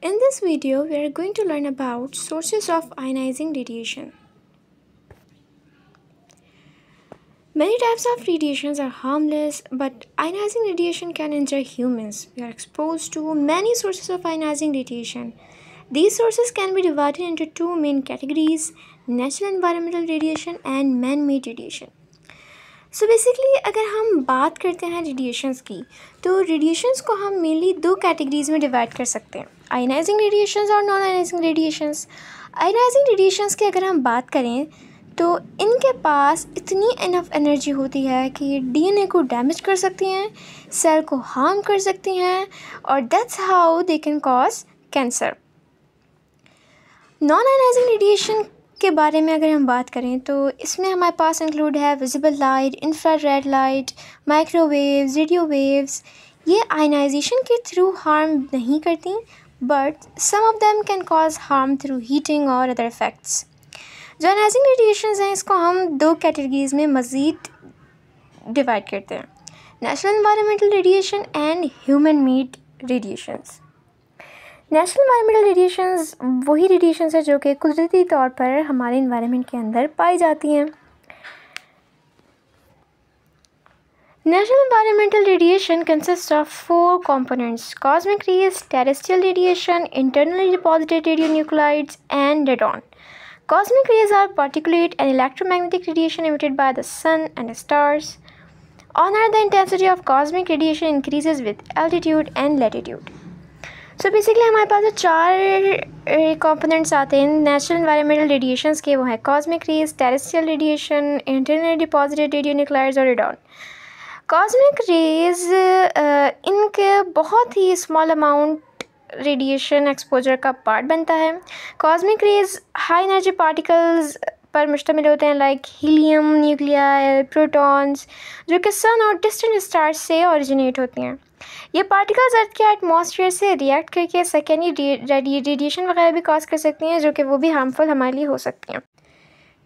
In this video, we are going to learn about sources of ionizing radiation. Many types of radiations are harmless, but ionizing radiation can injure humans. We are exposed to many sources of ionizing radiation. These sources can be divided into two main categories: natural environmental radiation and man-made radiation. So basically अगर हम बात करते हैं radiations की, तो radiations को हम mainly दो कैटेगरीज़ में डिवाइड कर सकते हैं: आयनाइजिंग रेडिएशंस और non ionising radiations. Ionising radiations की अगर हम बात करें तो इनके पास इतनी इनफ एनर्जी होती है कि डीएनए को डैमेज कर सकती हैं, सेल को हार्म कर सकती हैं, और that's how they can cause cancer. Non ionising radiation के बारे में अगर हम बात करें तो इसमें हमारे पास इंक्लूड है visible light, infrared light, microwaves, radio waves. ये आयनाइजेशन के थ्रू हार्म नहीं करती, but some of them can cause harm through heating और अदर इफ़ेक्ट्स। जो आयनाइजिंग रेडिएशंस हैं, इसको हम दो कैटेगरीज़ में मज़ीद डिवाइड करते हैं: natural environmental radiation and human made radiations. Natural environmental radiations वही रेडिएशंस है जो कि कुदरती तौर पर हमारे इन्वायरमेंट के अंदर पाई जाती हैं। Natural environmental radiation consist of four components: cosmic rays, terrestrial radiation, internally deposited radionuclides and radon. Cosmic rays are particulate and electromagnetic radiation emitted by the sun and stars. On Earth, the intensity of cosmic radiation increases with altitude and latitude. So basically हमारे पास जो चार components आते हैं natural environmental radiations के, वो है cosmic rays, terrestrial radiation, internally deposited radionuclides और radon. Cosmic rays इनके बहुत ही स्मॉल अमाउंट रेडिएशन एक्सपोजर का पार्ट बनता है। Cosmic rays high energy particles पर मुश्तमिल होते हैं, लाइक हीलियम, न्यूक्लियाई, प्रोटॉन्स, जो कि सन और डिस्टेंट स्टार्स से ओरिजिनेट होती हैं। ये पार्टिकल्स अर्थ के एटमॉस्फेयर से रिएक्ट करके सेकेंडरी रेडिएशन वगैरह भी कॉज कर सकती हैं, जो कि वो भी हार्मफुल हमारे लिए हो सकती हैं।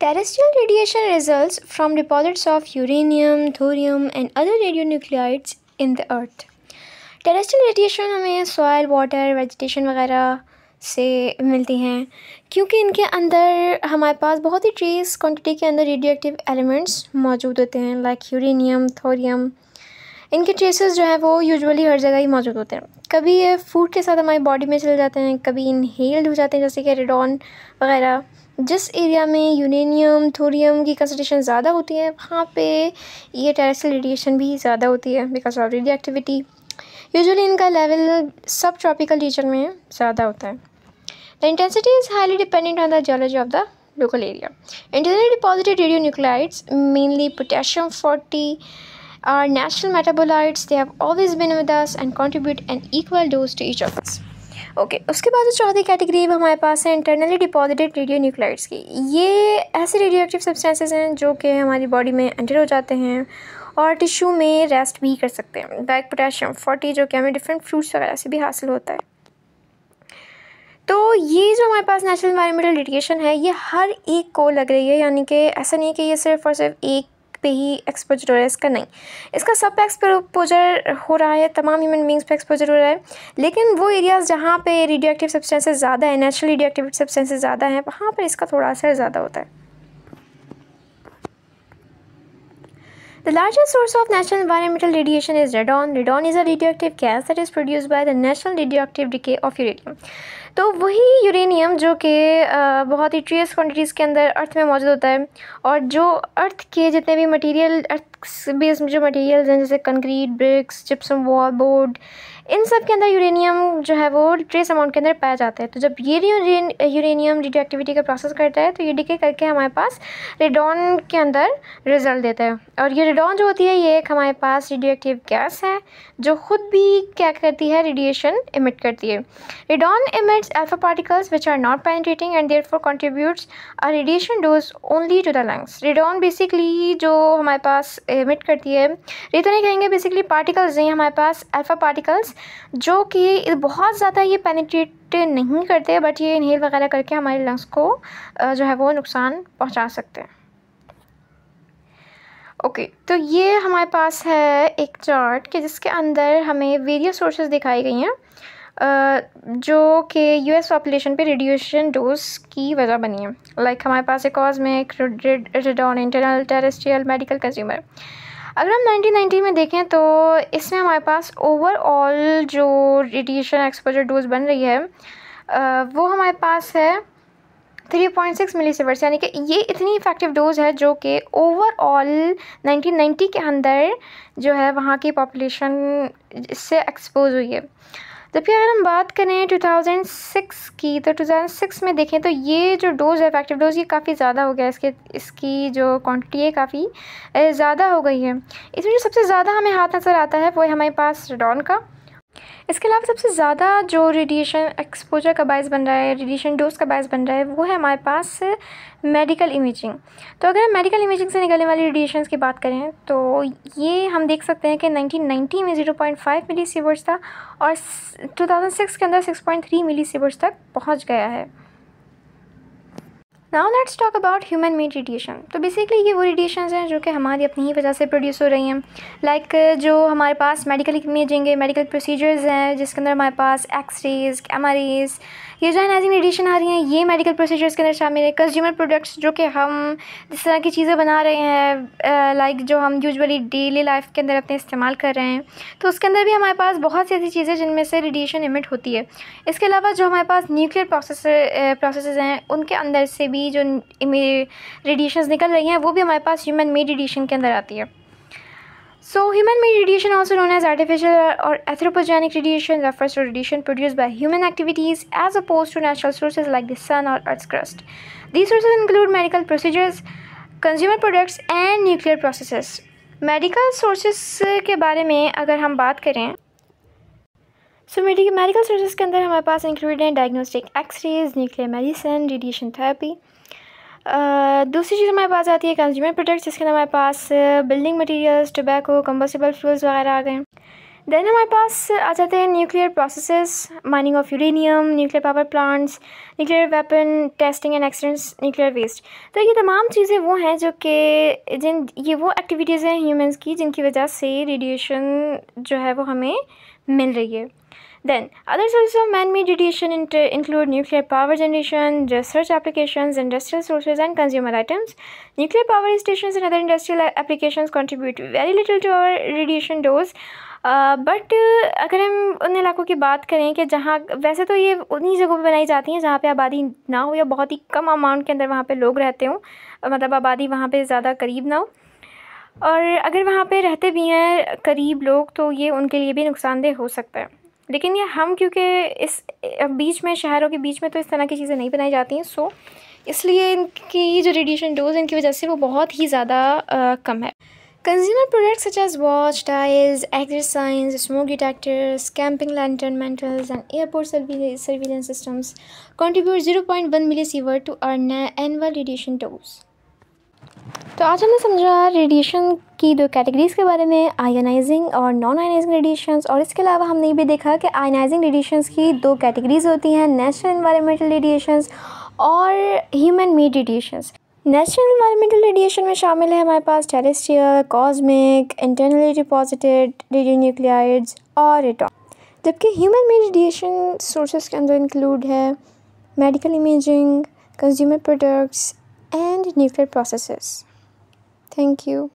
Terrestrial radiation results from deposits of uranium, thorium and other radionuclides in the earth. Terrestrial radiation हमें सॉइल, वाटर, वेजिटेशन वगैरह से मिलती हैं, क्योंकि इनके अंदर हमारे पास बहुत ही ट्रेस क्वांटिटी के अंदर रेडियोएक्टिव एलिमेंट्स मौजूद होते हैं, लाइक यूरेनियम, थोरियम। इनके ट्रेसेस जो हैं वो यूजुअली हर जगह ही मौजूद होते हैं। कभी ये फूड के साथ हमारी बॉडी में चले जाते हैं, कभी इनहेल्ड हो जाते हैं, जैसे कि रेडॉन वगैरह। जिस एरिया में यूरेनियम, थोरियम की कंसंट्रेशन ज़्यादा होती है, वहाँ पे ये टेरेस्ट्रियल रेडिएशन भी ज़्यादा होती है because of radio activity. Usually इनका लेवल सब ट्रॉपिकल रीजन में ज़्यादा होता है। The intensity is highly dependent on the geology of the local area. Internally deposited radionuclides, mainly potassium 40, are natural metabolites. They have always been with us and contribute an equal dose to each of us. Okay, उसके बाद जो चौथी category हमारे पास है internally deposited radionuclides की। ये ऐसे radio active substances हैं जो कि हमारी बॉडी में एंटर हो जाते हैं और टिश्यू में रेस्ट भी कर सकते हैं, लाइक पोटेशियम 40, जो कि हमें डिफरेंट फ्रूट्स वगैरह से भी हासिल होता है। तो ये जो हमारे पास नेचुरल एनवायरमेंटल रेडिएशन है, ये हर एक को लग रही है, यानी कि ऐसा नहीं है कि ये सिर्फ और सिर्फ एक पे ही एक्सपोजर हो रहा है, इसका नहीं, इसका सब पे एक्सपोजर हो रहा है, तमाम ह्यूमन बींग्स पे एक्सपोजर हो रहा है। लेकिन वो एरियाज़ जहाँ पे रेडियो एक्टिव सब्सटेंसेस ज़्यादा है, नेचुरल रेडियो एक्टिव सब्सटेंसेस ज़्यादा हैं, वहाँ पर इसका थोड़ा असर ज़्यादा होता है। The largest source of natural environmental radiation is radon. Radon is a radioactive gas that is produced by the natural radioactive decay of uranium. तो वही यूरेनियम जो कि बहुत ही ट्रेस क्वांटिटीज़ के अंदर अर्थ में मौजूद होता है, और जो अर्थ के जितने भी मटेरियल, अर्थ बेस्ड जो मटेरियल्स हैं, जैसे concrete, bricks, gypsum wall, board, इन सब के अंदर यूरेनियम जो है वो ट्रेस अमाउंट के अंदर पाया जाता है। तो जब ये यूरेनियम रेडियो एक्टिविटी का प्रोसेस करता है, तो ये डिके करके हमारे पास रेडॉन के अंदर रिजल्ट देता है। और ये रेडॉन जो होती है, ये एक हमारे पास रेडियो एक्टिव गैस है जो खुद भी क्या करती है, रेडिएशन इमिट करती है। Radon emits alpha particles which are not penetrating and therefore contributes a radiation dose only to the lungs. Radon basically जो हमारे पास इमिट करती है, ये तो नहीं कहेंगे बेसिकली पार्टिकल्स नहीं, हमारे पास अल्फा पार्टिकल्स जो कि बहुत ज़्यादा ये पेनिट्रेट नहीं करते, बट ये इनहेल वगैरह करके हमारे लंग्स को जो है वो नुकसान पहुंचा सकते हैं। ओके, तो ये हमारे पास है एक चार्ट कि जिसके अंदर हमें वेरियस सोर्सेज दिखाई गई हैं जो कि यूएस पॉपुलेशन पे रेडिएशन डोज की वजह बनी है। लाइक हमारे पास है cosmic, radon, internal, terrestrial, medical, consumer. अगर हम 1990 में देखें तो इसमें हमारे पास ओवरऑल जो रेडिएशन एक्सपोजर डोज बन रही है वो हमारे पास है 3.6 मिलीसीवर्ट्स, यानी कि ये इतनी इफ़ेक्टिव डोज है जो कि ओवरऑल 1990 के अंदर जो है वहाँ की पॉपुलेशन इससे एक्सपोज हुई है। जबकि अगर हम बात करें 2006 की, तो 2006 में देखें तो ये जो डोज़ है, इफेक्टिव डोज़, ये काफ़ी ज़्यादा हो गया। इसकी जो क्वांटिटी है काफ़ी ज़्यादा हो गई है। इसमें जो सबसे ज़्यादा हमें हाथ नज़र आता है वो है हमारे पास रेडॉन का। इसके अलावा सबसे ज़्यादा जो रेडिएशन एक्सपोजर का बायस बन रहा है, रेडिएशन डोज का बायस बन रहा है, वो है हमारे पास मेडिकल इमेजिंग। तो अगर हम मेडिकल इमेजिंग से निकलने वाली रेडिएशंस की बात करें तो ये हम देख सकते हैं कि 1990 में 0.5 मिलीसीवर्ट्स था और 2006 के अंदर 6.3 मिलीसीवर्ट्स तक पहुंच गया है। Now let's talk about human made radiation. तो बेसिकली ये वो रेडिएशंस हैं जो कि हमारी अपनी ही वजह से प्रोड्यूस हो रही हैं। लाइक जो हमारे पास मेडिकल इमेजिंग है, मेडिकल प्रोसीजर्स हैं, जिसके अंदर हमारे पास एक्सरेज, एमआरआईज, ये जो एनालाइजिंग रेडिएशन आ रही हैं, ये मेडिकल प्रोसीजर्स के अंदर शामिल है। कंज्यूमर प्रोडक्ट्स जो कि हम जिस तरह की चीज़ें बना रहे हैं, लाइक जो हम यूजुअली डेली लाइफ के अंदर अपने इस्तेमाल कर रहे हैं, तो उसके अंदर भी हमारे पास बहुत सी ऐसी चीज़ें जिनमें से रेडिएशन इमिट होती है। इसके अलावा जो हमारे पास न्यूक्लियर प्रोसेसेस हैं, उनके अंदर से भी जो रेडिएशंस निकल रही हैं वो भी हमारे पास ह्यूमन मेड रेडिएशन के अंदर आती है। So, human-made radiation, also known as artificial or anthropogenic radiation, refers to radiation produced by human activities as opposed to natural sources like the sun or Earth's crust. These sources include medical procedures, consumer products, and nuclear processes. Medical sources के बारे में अगर हम बात करें, medical sources के अंदर हमारे पास इंक्लूड हैं diagnostic x rays, nuclear medicine, radiation therapy. दूसरी चीज़ हमारे पास आती है कंज्यूमर प्रोडक्ट्स, जिसके अंदर हमारे पास building materials, tobacco, combustible fuels वगैरह आ गए। देन हमारे पास आ जाते हैं nuclear processes, mining of uranium, nuclear power plants, nuclear weapon testing and accidents, nuclear waste. तो ये तमाम चीज़ें वो हैं जो कि ये वो एक्टिविटीज़ हैं ह्यूमंस की जिनकी वजह से रेडिएशन जो है वो हमें मिल रही है। Then, other sources of man-made radiation include nuclear power generation, research applications, industrial sources, and consumer items. Nuclear power stations and other industrial applications contribute very little to our radiation dose. But अगर हम उन इलाकों की बात करें कि जहाँ वैसे तो ये उन्हीं जगहों पे बनाई जाती हैं जहाँ पे आबादी ना हो या बहुत ही कम अमाउंट के अंदर वहाँ पे लोग रहते हों, मतलब आबादी वहाँ पे ज़्यादा करीब ना हो, और अगर वहाँ पे रहते भी हैं करीब लोग तो ये उनके लिए भी नुकसानदेह हो सकता है। लेकिन ये हम क्योंकि इस बीच में, शहरों के बीच में तो इस तरह की चीज़ें नहीं बनाई जाती हैं, सो इसलिए इनकी जो रेडिएशन डोज इनकी वजह से वो बहुत ही ज़्यादा कम है। Consumer products such as watch, tiles, exit signs, smoke detectors, camping lantern, mantles and airport surveillance systems contribute 0.1 millisievert to our annual radiation dose. तो आज हमने समझा रेडिएशन की दो कैटेगरीज़ के बारे में, आयोनाइजिंग और नॉन आयोनाइजिंग रेडिएशंस, और इसके अलावा हमने ये भी देखा कि आयोनाइजिंग रेडिएशंस की दो कैटेगरीज़ होती हैं, नेचुरल एनवायरनमेंटल रेडिएशंस और human made radiations. Natural environmental radiation में शामिल है हमारे पास terrestrial, cosmic, internally deposited radionuclides और रेडॉन। जबकि ह्यूमन मेड रेडिएशन सोर्सेज के अंदर इंक्लूड है medical imaging, consumer products and nuclear processes. Thank you.